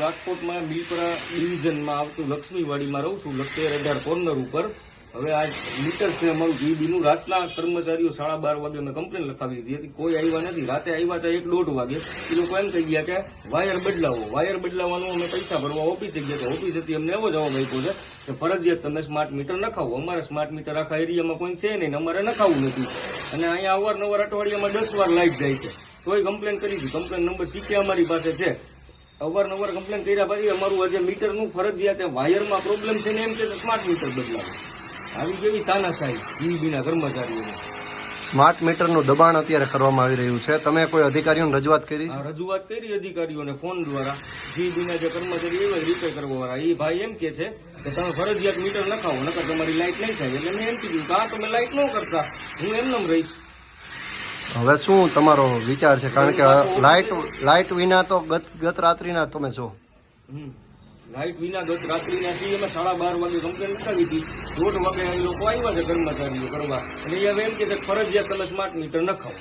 રાજકોટમાં બિલપરા ડિવિઝનમાં આવતું લક્ષ્મીવાડીમાં રહું છું, લખતર 18 કોર્નર ઉપર. હવે આ મીટર છે અમારું જીબીનું. રાતના કર્મચારીઓ 12:30 વાગે મેં કમ્પ્લેન લખાવી દીધી હતી, કોઈ આવ્યા નથી. રાતે આવ્યા હતા 1-1:30 વાગે. એ લોકો એમ કહી ગયા કે વાયર બદલાવો. વાયર બદલાવાનું અમે પૈસા ભરવા ઓફિસે ગયા હતા. ઓફિસેથી અમને એવો જવાબ આપ્યો છે કે ફરજિયાત તમે સ્માર્ટ મીટર નખાવો. અમારે સ્માર્ટ મીટર આખા એરિયામાં કોઈ છે નહીં, અમારે નખાવું નથી. અને અહીંયા અવારનવાર અઠવાડિયામાં 10 વાર લાઈટ જાય છે. તોય કમ્પ્લેન કરી હતી. કમ્પ્લેન નંબર સીકે અમારી પાસે છે. અવારનવાર કમ્પ્લેન કર્યા પછી અમારું આજે મીટરનું ફરજિયાત વાયરમાં પ્રોબ્લેમ છે ને એમ કે સ્માર્ટ મીટર બદલાવો. આવી કેવી તાનાશાહી જીબીના કર્મચારીઓને. સ્માર્ટ મીટરનું દબાણ અત્યારે કરવામાં આવી રહ્યું છે. તમે કોઈ અધિકારીઓને રજૂઆત કરી? રજૂઆત કરી અધિકારીઓને ફોન દ્વારા. જીબીના જે કર્મચારી એવા રિપેર કરવા વાળા એ ભાઈ એમ કે છે કે તમે ફરજિયાત મીટર નખાવો, નકર તમારી લાઈટ નહીં થાય. એટલે મેં એમ કીધું કે આ તમે લાઈટ ન કરતા, હું એમનેમ રહીશ. હવે શું તમારો વિચાર છે? કારણ કે લાઇટ વિના તો ગત રાત્રિના તમે છો. લાઈટ વિના ગત રાત્રિના છીએ. અમે 12:30 વાગે કમ્પ્લેન લખાવી હતી. 1:30 વાગે એ લોકો આવ્યા છે કર્મચારીઓ કરવા. અને એ હવે એમ કે ફરજિયાત તમે સ્માર્ટ મીટર નખાવો.